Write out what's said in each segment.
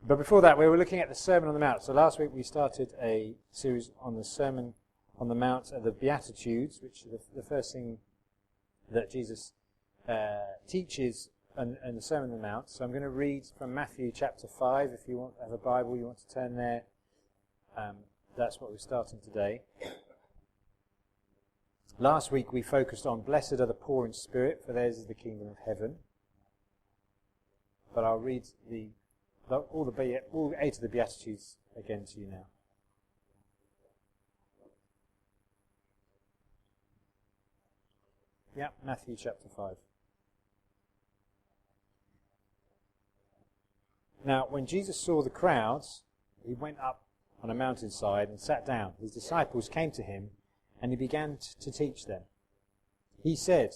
But before that, we were looking at the Sermon on the Mount. So last week we started a series on the Sermon on the Mount, the Beatitudes, which is the first thing that Jesus teaches in the Sermon on the Mount. So I'm going to read from Matthew chapter 5. If you want to have a Bible, you want to turn there. That's what we're starting today. Last week we focused on blessed are the poor in spirit, for theirs is the kingdom of heaven. But I'll read all 8 of the Beatitudes again to you now. Yeah, Matthew chapter 5. Now, when Jesus saw the crowds, he went up on a mountainside and sat down. His disciples came to him, and he began to teach them. He said,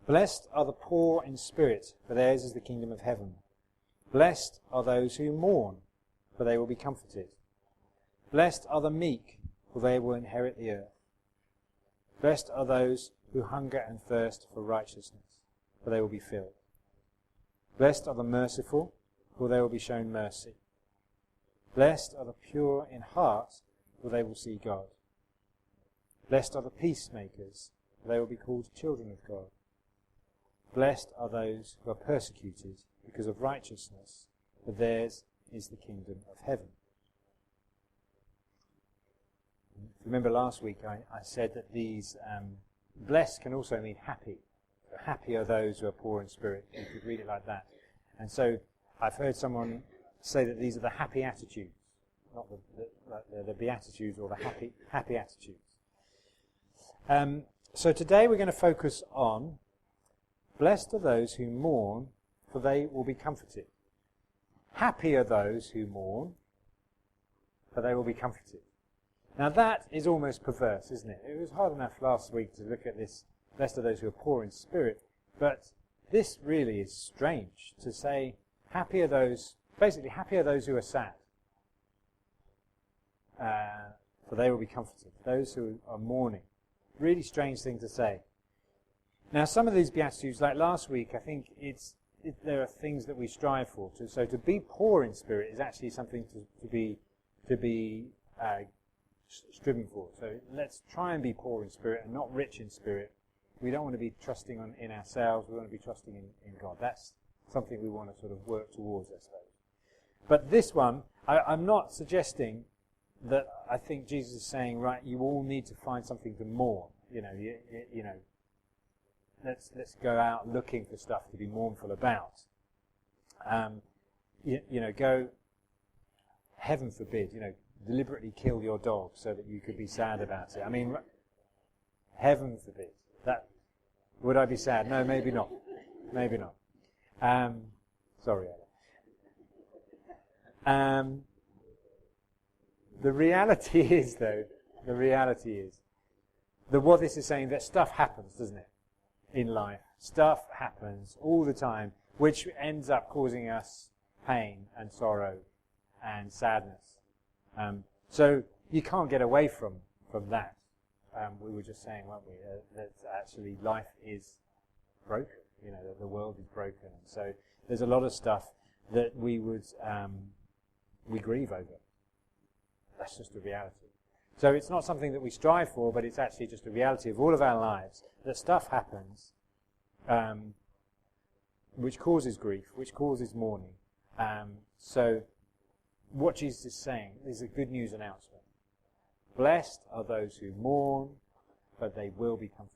"Blessed are the poor in spirit, for theirs is the kingdom of heaven. Blessed are those who mourn, for they will be comforted. Blessed are the meek, for they will inherit the earth. Blessed are those who hunger and thirst for righteousness, for they will be filled. Blessed are the merciful, for they will be shown mercy. Blessed are the pure in heart, for they will see God. Blessed are the peacemakers, for they will be called children of God. Blessed are those who are persecuted because of righteousness, for theirs is the kingdom of heaven." Remember last week I said that these blessed can also mean happy. Happy are those who are poor in spirit. You could read it like that. And so I've heard someone say that these are the happy attitudes, not the Beatitudes or the happy attitudes. So today we're going to focus on blessed are those who mourn, for they will be comforted. Happy are those who mourn, for they will be comforted. Now that is almost perverse, isn't it? It was hard enough last week to look at this, blessed are those who are poor in spirit, but this really is strange to say, happy are those who are sad, for they will be comforted. Those who are mourning. Really strange thing to say. Now some of these Beatitudes, like last week, I think there are things that we strive for. So to be poor in spirit is actually something to be striven for. So let's try and be poor in spirit and not rich in spirit. We don't want to be trusting in ourselves. We want to be trusting in God. That's something we want to sort of work towards, I suppose. But this one, I'm not suggesting that I think Jesus is saying, right, you all need to find something to mourn. You know, let's go out looking for stuff to be mournful about. Go, heaven forbid, deliberately kill your dog so that you could be sad about it. I mean, heaven forbid. Would I be sad? No, maybe not. Maybe not. Sorry, Ella. The reality is that what this is saying, that stuff happens, doesn't it? In life. Stuff happens all the time, which ends up causing us pain and sorrow and sadness. So you can't get away from that. We were just saying, weren't we, that actually life is broken. That the world is broken. And so there's a lot of stuff that we grieve over. That's just a reality. So it's not something that we strive for, but it's actually just a reality of all of our lives, that stuff happens which causes grief, which causes mourning. So what Jesus is saying is a good news announcement. Blessed are those who mourn, but they will be comforted.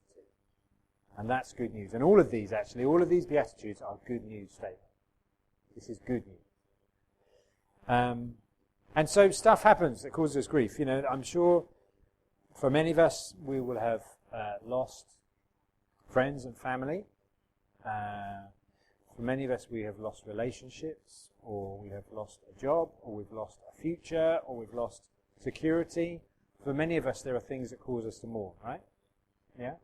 And that's good news. And all of these Beatitudes are good news statements. This is good news. And so stuff happens that causes us grief. I'm sure for many of us, we will have lost friends and family. For many of us, we have lost relationships, or we have lost a job, or we've lost a future, or we've lost security. For many of us, there are things that cause us to mourn, right? Yeah?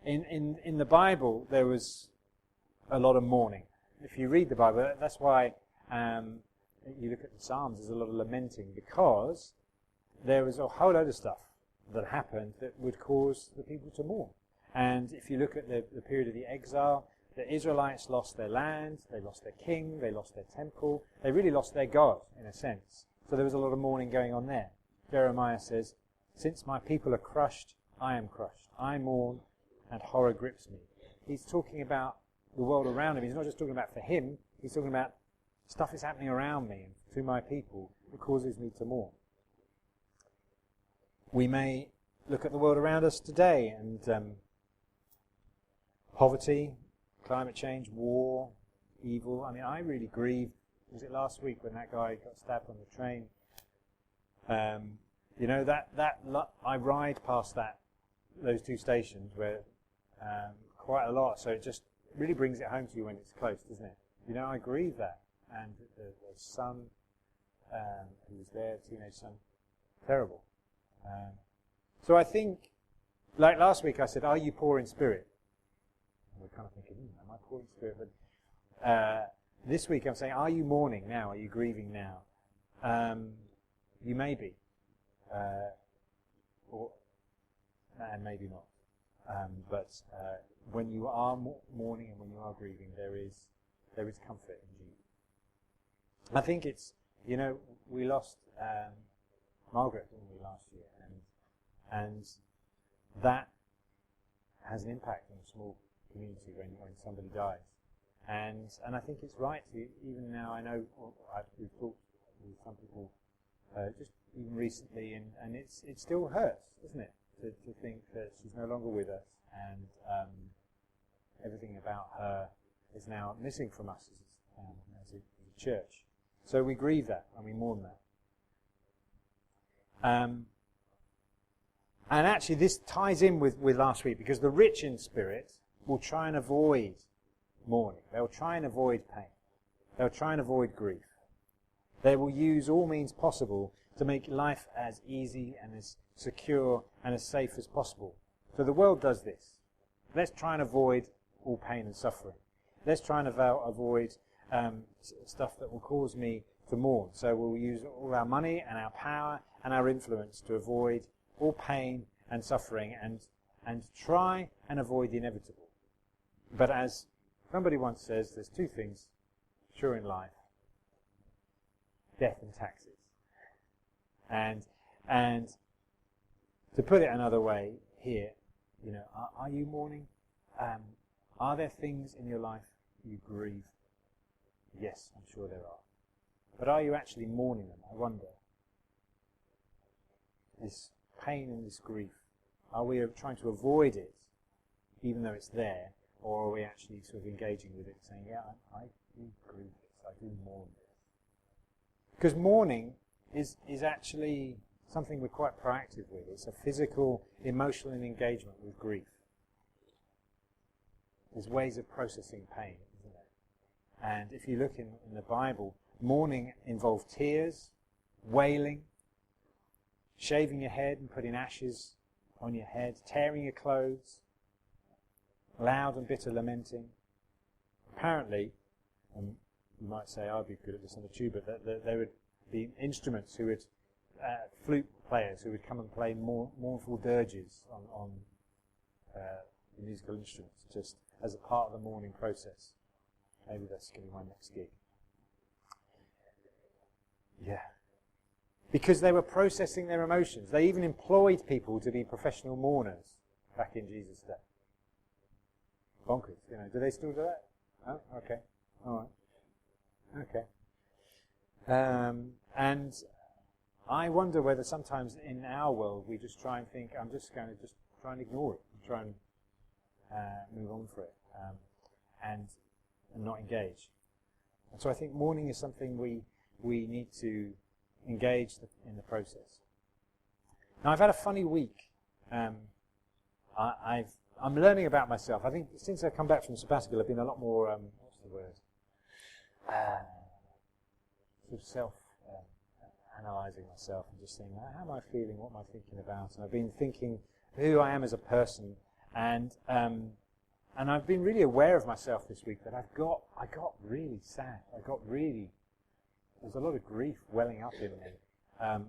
In the Bible, there was a lot of mourning. If you read the Bible, that's why you look at the Psalms, there's a lot of lamenting, because there was a whole load of stuff that happened that would cause the people to mourn. And if you look at the period of the exile, The Israelites lost their land, they lost their king, they lost their temple, they really lost their God, in a sense. So there was a lot of mourning going on there. Jeremiah says, "Since my people are crushed, I am crushed. I mourn, and horror grips me." He's talking about the world around him. He's not just talking about for him, he's talking about stuff is happening around me and to my people that causes me to mourn. We may look at the world around us today and poverty, climate change, war, evil. I mean, I really grieved. Was it last week when that guy got stabbed on the train? You know, I ride past those two stations where quite a lot, so it just really brings it home to you when it's close, doesn't it? You know, I grieve that. And the son who was there, teenage son, terrible. So I think, like last week I said, are you poor in spirit? And we're kind of thinking, am I poor in spirit? But this week I'm saying, are you mourning now? Are you grieving now? You may be. And maybe not. But when you are mourning and when you are grieving, there is comfort in Jesus. I think it's, you know, we lost Margaret, didn't we, last year, and that has an impact on a small community when somebody dies, and I think it's right to, even now, I know we've talked with some people just even recently, and it still hurts, doesn't it, to think that she's no longer with us, and everything about her is now missing from us as a church. So we grieve that and we mourn that. And actually this ties in with last week, because the rich in spirit will try and avoid mourning. They'll try and avoid pain. They'll try and avoid grief. They will use all means possible to make life as easy and as secure and as safe as possible. So the world does this. Let's try and avoid all pain and suffering. Let's try and avoid stuff that will cause me to mourn. So we'll use all our money and our power and our influence to avoid all pain and suffering and try and avoid the inevitable. But as somebody once says, there's two things sure in life: death and taxes. And to put it another way here, you know, are you mourning? Are there things in your life you grieve? Yes, I'm sure there are. But are you actually mourning them? I wonder. This pain and this grief, are we trying to avoid it, even though it's there, or are we actually sort of engaging with it, saying, yeah, I do grieve this, I do mourn this? Because mourning is actually something we're quite proactive with. It's a physical, emotional engagement with grief. There's ways of processing pain, isn't there? And if you look in the Bible, mourning involved tears, wailing, shaving your head and putting ashes on your head, tearing your clothes, loud and bitter lamenting. Apparently, you might say, I'd be good at this on the tuba, that there would be instruments who would, flute players who would come and play mournful dirges on the musical instruments, just as a part of the mourning process. Maybe that's going to be my next gig. Yeah. Because they were processing their emotions. They even employed people to be professional mourners back in Jesus' day. Bonkers, you know. Do they still do that? Oh, okay. All right. Okay. And I wonder whether sometimes in our world we just try and think, I'm just going to just try and ignore it, and try and move on for it, and not engage. And so I think mourning is something we need to engage in the process. Now, I've had a funny week. I'm learning about myself. I think since I've come back from sabbatical, I've been a lot more, what's the word? Sort of self-analysing myself and just saying, how am I feeling? What am I thinking about? And I've been thinking who I am as a person, and I've been really aware of myself this week that I got really sad. There's a lot of grief welling up in me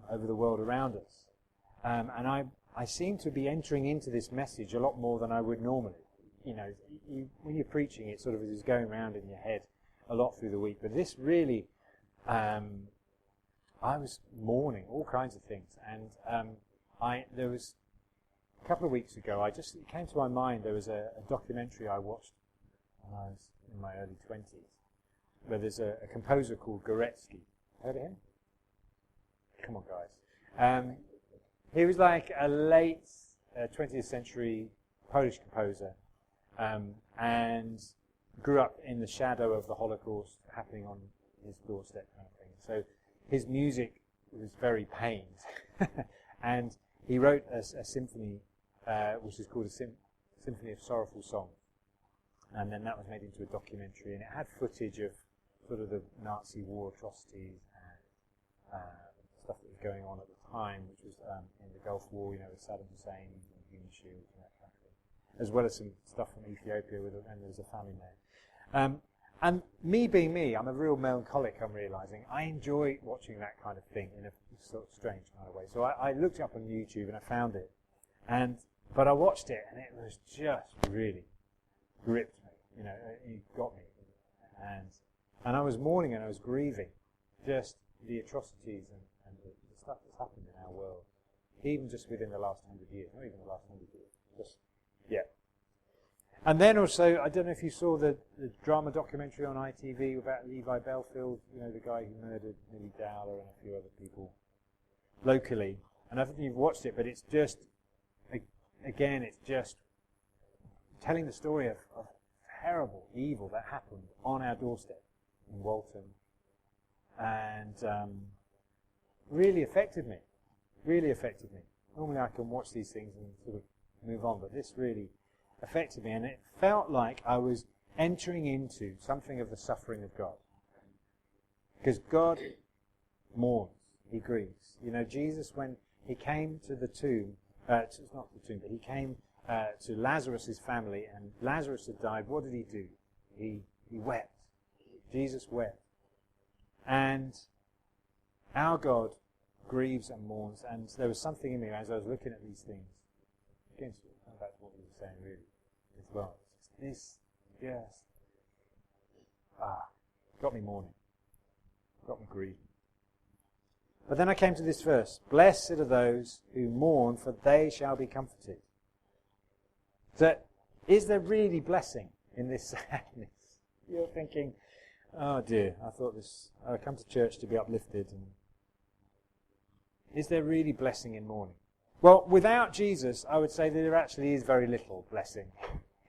over the world around us. And I seem to be entering into this message a lot more than I would normally. when you're preaching, it sort of is going around in your head a lot through the week. But this really, I was mourning all kinds of things, and there was a couple of weeks ago. It came to my mind. There was a documentary I watched when I was in my early 20s, where there's a composer called Gorecki. Heard of him? Come on, guys. He was like a late 20th century Polish composer, and grew up in the shadow of the Holocaust happening on his doorstep, kind of thing. So his music was very pained, and he wrote a symphony, which is called a Symphony of Sorrowful Songs, and then that was made into a documentary, and it had footage of sort of the Nazi war atrocities and stuff that was going on at the time, which was in the Gulf War, with Saddam Hussein and human shields and that kind of thing, as well as some stuff from Ethiopia, and there was a famine there. And me being me, I'm a real melancholic, I'm realising. I enjoy watching that kind of thing in a sort of strange kind of way. So I looked it up on YouTube and I found it. But I watched it and it was just really gripped me. It got me. And I was mourning and I was grieving just the atrocities and the stuff that's happened in our world. Even just within the last 100 years. Not even the last 100 years. Just, yeah. And then also, I don't know if you saw the drama documentary on ITV about Levi Belfield, the guy who murdered Millie Dowler and a few other people locally. And I don't think you've watched it, but it's just, again, it's just telling the story of terrible evil that happened on our doorstep in Walton. And really affected me. Really affected me. Normally I can watch these things and sort of move on, but this really affected me, and it felt like I was entering into something of the suffering of God. Because God mourns, he grieves. Jesus, when he came to the tomb, it's not the tomb, but he came to Lazarus' family, and Lazarus had died, what did he do? He wept. Jesus wept. And our God grieves and mourns, and there was something in me as I was looking at these things. Again, going back to what we were saying, really. As well. This, yes. Got me mourning. Got me grieving. But then I came to this verse. Blessed are those who mourn, for they shall be comforted. So, is there really blessing in this sadness? You're thinking, oh dear, I come to church to be uplifted. And is there really blessing in mourning? Well, without Jesus, I would say that there actually is very little blessing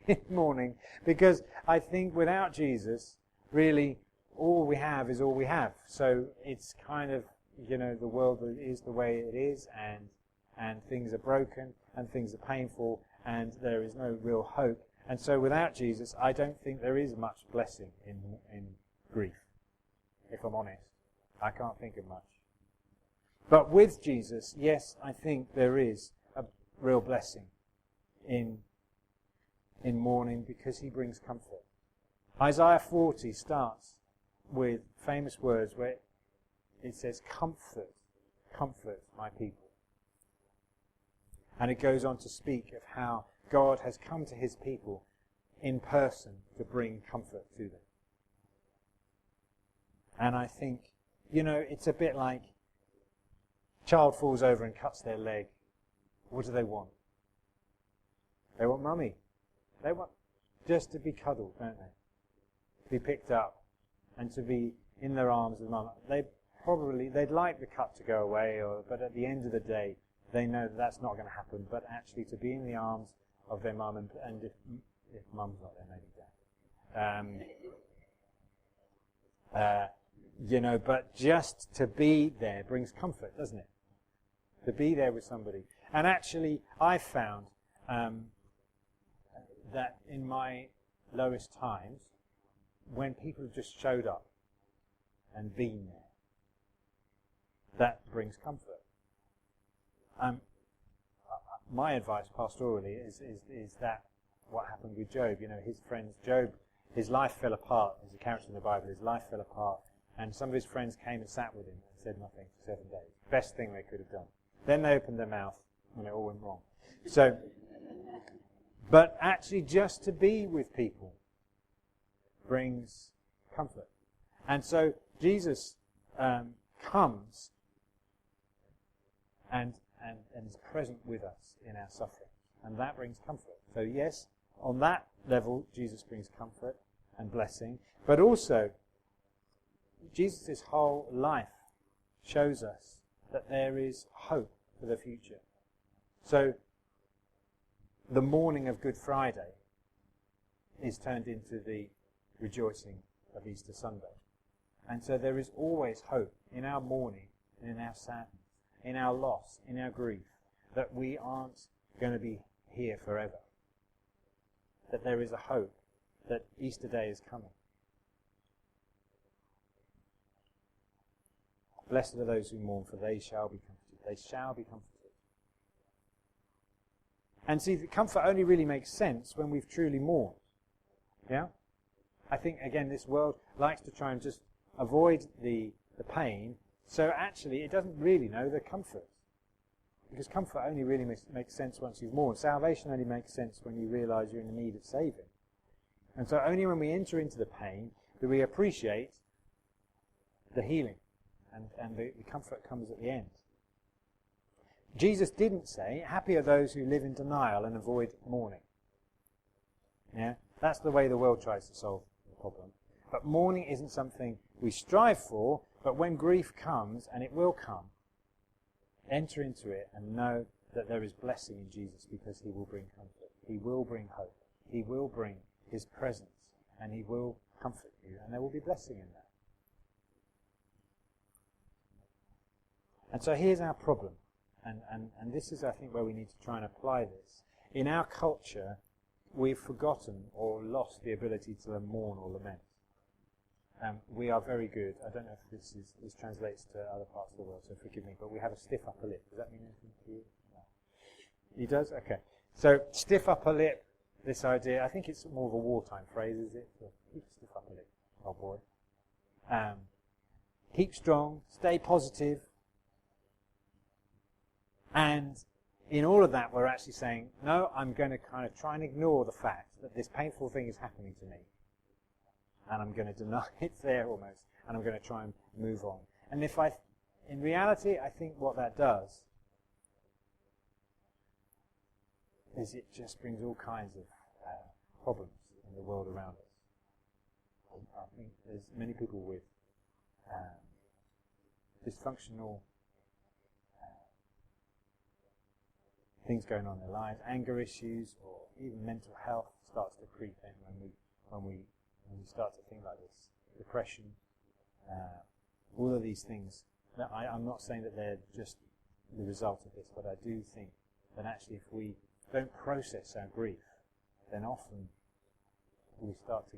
in mourning, because I think without Jesus, really, all we have is all we have. So it's kind of, the world is the way it is, and things are broken, and things are painful, and there is no real hope. And so without Jesus, I don't think there is much blessing in grief, if I'm honest. I can't think of much. But with Jesus, yes, I think there is a real blessing in mourning, because he brings comfort. Isaiah 40 starts with famous words where it says, comfort my people. And it goes on to speak of how God has come to his people in person to bring comfort to them. And I think, it's a bit like child falls over and cuts their leg. What do they want? They want mummy. They want just to be cuddled, don't they? To be picked up and to be in their arms with mum. They'd like the cut to go away, but at the end of the day, they know that that's not going to happen. But actually, to be in the arms of their mum, and if mum's not there, maybe dad. But just to be there brings comfort, doesn't it? To be there with somebody. And actually, I found that in my lowest times, when people have just showed up and been there, that brings comfort. My advice pastorally is that what happened with Job. His friends, Job, his life fell apart. There's a character in the Bible, his life fell apart. And some of his friends came and sat with him and said nothing for 7 days. Best thing they could have done. Then they opened their mouth and it all went wrong. So, But actually just to be with people brings comfort. And so Jesus comes and is present with us in our suffering. And that brings comfort. So yes, on that level, Jesus brings comfort and blessing. But also, Jesus' whole life shows us that there is hope for the future. So, the mourning of Good Friday is turned into the rejoicing of Easter Sunday. And so there is always hope in our mourning, in our sadness, in our loss, in our grief, that we aren't going to be here forever. That there is a hope that Easter Day is coming. Blessed are those who mourn, for they shall be comforted. They shall be comforted. And see, the comfort only really makes sense when we've truly mourned. Yeah? I think, again, this world likes to try and just avoid the pain, so actually it doesn't really know the comfort. Because comfort only really makes sense once you've mourned. Salvation only makes sense when you realise you're in need of saving. And so only when we enter into the pain do we appreciate the healing. And the comfort comes at the end. Jesus didn't say, happy are those who live in denial and avoid mourning. Yeah? That's the way the world tries to solve the problem. But mourning isn't something we strive for, but when grief comes, and it will come, enter into it and know that there is blessing in Jesus because he will bring comfort. He will bring hope. He will bring his presence, and he will comfort you, and there will be blessing in that. And so here's our problem, and this is, I think, where we need to try and apply this. In our culture, we've forgotten or lost the ability to mourn or lament. We are very good. I don't know if this translates to other parts of the world, so forgive me, but we have a stiff upper lip. Does that mean anything to you? No. He does? Okay. So, stiff upper lip, this idea, I think it's more of a wartime phrase, is it? So, keep a stiff upper lip, oh boy. Keep strong, stay positive. And in all of that, we're actually saying, no, I'm going to kind of try and ignore the fact that this painful thing is happening to me. And I'm going to deny it's there almost. And I'm going to try and move on. And in reality, I think what that does is it just brings all kinds of problems in the world around us. I think there's many people with dysfunctional things going on in their lives, anger issues, or even mental health starts to creep in when we start to think like this. Depression, all of these things. Now, I'm not saying that they're just the result of this, but I do think that actually if we don't process our grief, then often we start to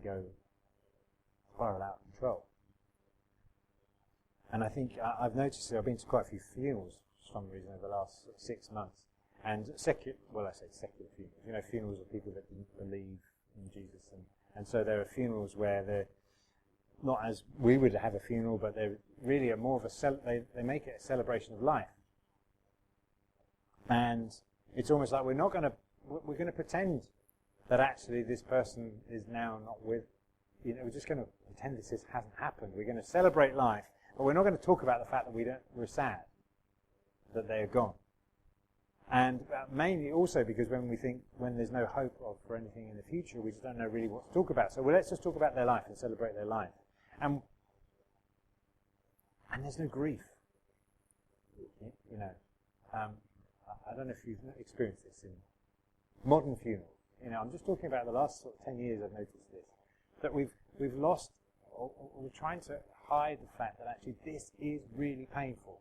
spiral out of control. And I think I've noticed that I've been to quite a few funerals for some reason over the last 6 months. And secular funerals, funerals of people that didn't believe in Jesus. And so there are funerals where they're not as we would have a funeral, but they're really more of they make it a celebration of life. And it's almost like we're going to pretend that actually this person is now not with, we're just going to pretend this hasn't happened. We're going to celebrate life, but we're not going to talk about the fact that we're sad that they are gone. And mainly also because when there's no hope for anything in the future, we just don't know really what to talk about. So let's just talk about their life and celebrate their life. And there's no grief. I don't know if you've experienced this in modern funerals. I'm just talking about the last 10 years I've noticed this. That we've lost, or we're trying to hide the fact that actually this is really painful.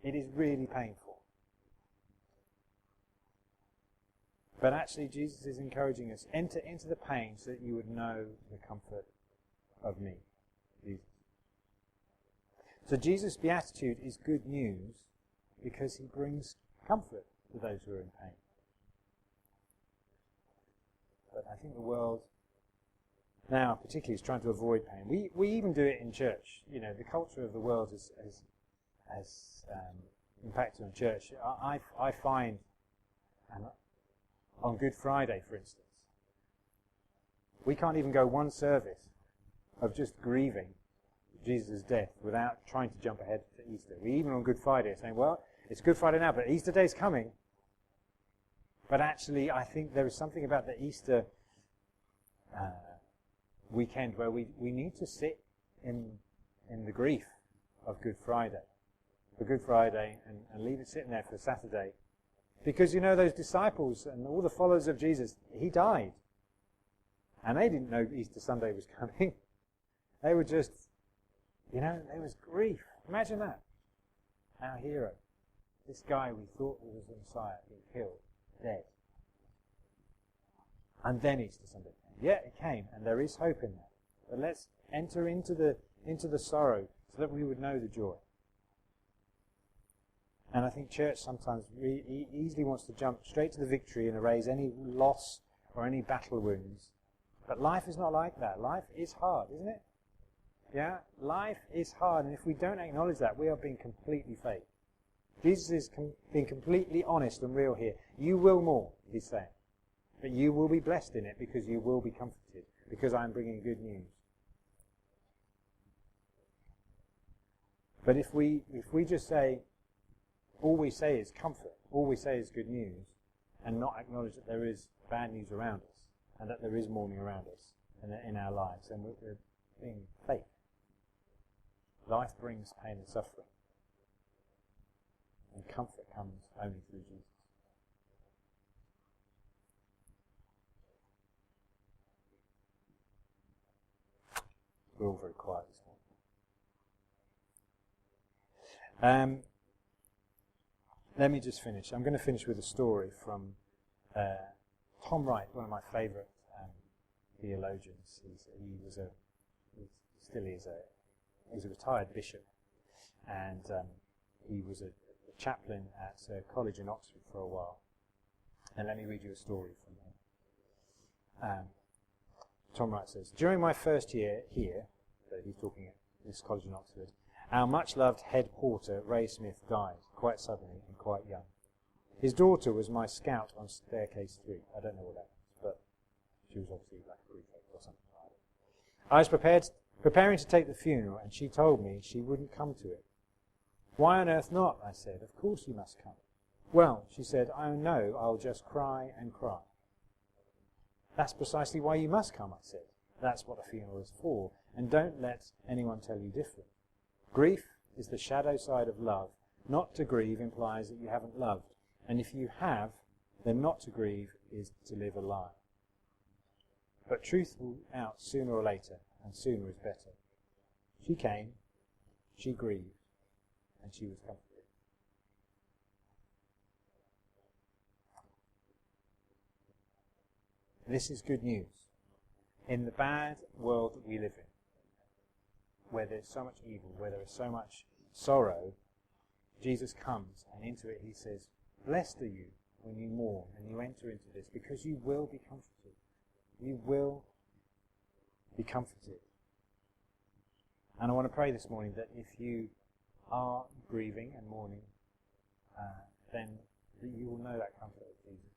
It is really painful. But actually, Jesus is encouraging us, enter into the pain so that you would know the comfort of me, Jesus. So Jesus' Beatitude is good news because he brings comfort to those who are in pain. But I think the world now particularly is trying to avoid pain. We even do it in church. The culture of the world has impacted on church. I find, and on Good Friday, for instance. We can't even go one service of just grieving Jesus' death without trying to jump ahead to Easter. We even on Good Friday are saying, well, it's Good Friday now, but Easter Day's coming. But actually, I think there is something about the Easter weekend where we need to sit in the grief of Good Friday, for Good Friday, and leave it sitting there for Saturday. Because, you know, those disciples and all the followers of Jesus, he died. And they didn't know Easter Sunday was coming. They were just, you know, there was grief. Imagine that. Our hero, this guy we thought was the Messiah, being killed, dead. And then Easter Sunday came. Yeah, it came, and there is hope in that. But let's enter into the sorrow so that we would know the joy. And I think church sometimes easily wants to jump straight to the victory and erase any loss or any battle wounds. But life is not like that. Life is hard, isn't it? Yeah? Life is hard, and if we don't acknowledge that, we are being completely fake. Jesus is being completely honest and real here. You will mourn, he's saying. But you will be blessed in it because you will be comforted, because I am bringing good news. But if we just say, all we say is comfort, all we say is good news, and not acknowledge that there is bad news around us, and that there is mourning around us in our lives, then we're being fake. Life brings pain and suffering. And comfort comes only through Jesus. We're all very quiet this morning. Let me just finish. I'm going to finish with a story from Tom Wright, one of my favourite theologians. He's a retired bishop, and he was a chaplain at a college in Oxford for a while. And let me read you a story from him. Tom Wright says, during my first year here, so he's talking at this college in Oxford, our much-loved head porter, Ray Smith, died quite suddenly and quite young. His daughter was my scout on staircase 3. I don't know what that is, but she was obviously like a prefect or something like that. I was preparing to take the funeral, and she told me she wouldn't come to it. Why on earth not? I said. Of course you must come. Well, she said, I know I'll just cry and cry. That's precisely why you must come, I said. That's what a funeral is for, and don't let anyone tell you different. Grief is the shadow side of love. Not to grieve implies that you haven't loved, and if you have, then not to grieve is to live a lie. But truth will out sooner or later, and sooner is better. She came, she grieved, and she was comforted. This is good news. In the bad world that we live in, where there's so much evil, where there is so much sorrow, Jesus comes, and into it he says, blessed are you when you mourn and you enter into this, because you will be comforted. You will be comforted. And I want to pray this morning that if you are grieving and mourning, then that you will know that comfort of Jesus.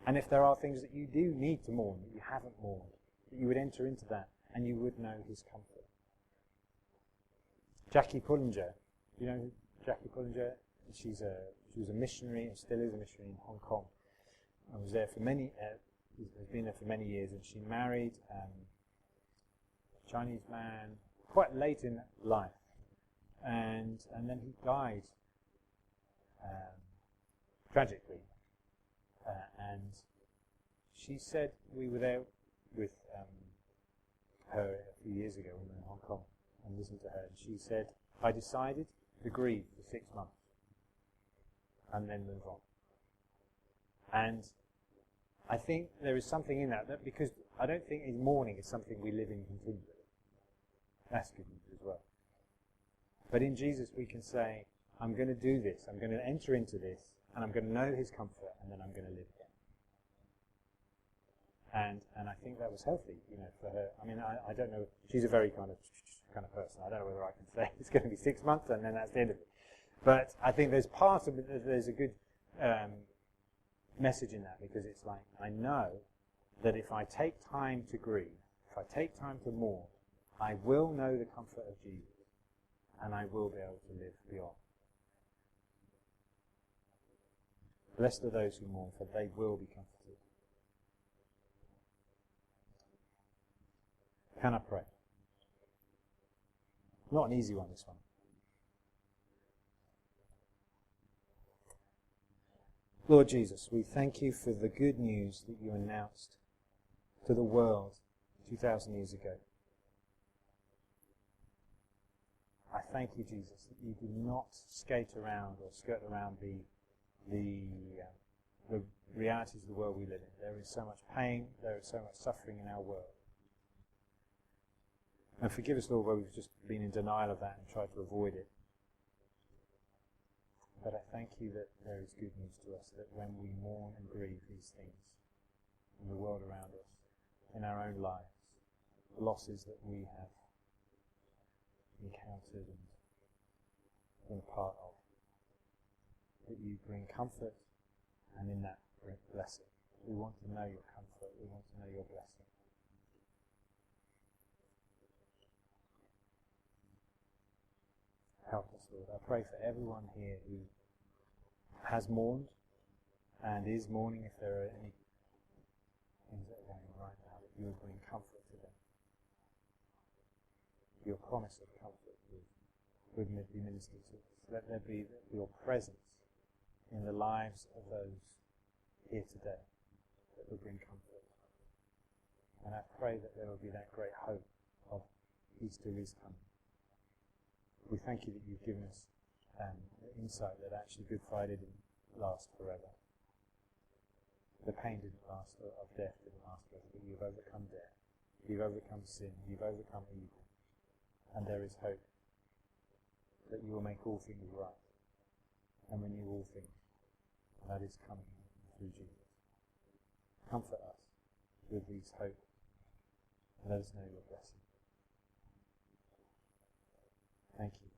And if there are things that you do need to mourn, that you haven't mourned, that you would enter into that and you would know his comfort. Jackie Pullinger, you know Jackie Pullinger? She was a missionary and still is a missionary in Hong Kong. I was there for has been there for many years, and she married a Chinese man quite late in life, and then he died tragically. And she said, we were there with her a few years ago when we were in Hong Kong and listened to her, and she said, I decided to grieve for 6 months and then move on. And I think there is something in that because I don't think mourning is something we live in continually. That's good news as well. But in Jesus we can say, I'm going to do this, I'm going to enter into this, and I'm going to know his comfort, and then I'm going to live again. And I think that was healthy, for her. I mean, I don't know. She's a very kind of person. I don't know whether I can say it's going to be 6 months and then that's the end of it. But I think there's part of it that there's a good message in that, because it's like, I know that if I take time to grieve, if I take time to mourn, I will know the comfort of Jesus, and I will be able to live beyond. Blessed are those who mourn, for they will be comforted. Can I pray? Not an easy one, this one. Lord Jesus, we thank you for the good news that you announced to the world 2,000 years ago. I thank you, Jesus, that you do not skate around or skirt around the realities of the world we live in. There is so much pain, there is so much suffering in our world. And forgive us, Lord, where we've just been in denial of that and tried to avoid it. But I thank you that there is good news to us, that when we mourn and grieve these things in the world around us, in our own lives, losses that we have encountered and been a part of, that you bring comfort, and in that bring blessing. We want to know your comfort, we want to know your blessing. Help us, Lord. I pray for everyone here who has mourned and is mourning, if there are any things that are going on right now, that you would bring comfort to them. Your promise of comfort would be ministered to us. Let there be your presence in the lives of those here today that will bring comfort. And I pray that there will be that great hope of Easter is coming. We thank you that you've given us the insight that actually Good Friday didn't last forever. The pain didn't last, of death didn't last forever, but you've overcome death. You've overcome sin. You've overcome evil. And there is hope that you will make all things right and renew all things. And that is coming through Jesus. Comfort us with these hope and let us know your blessing. Thank you.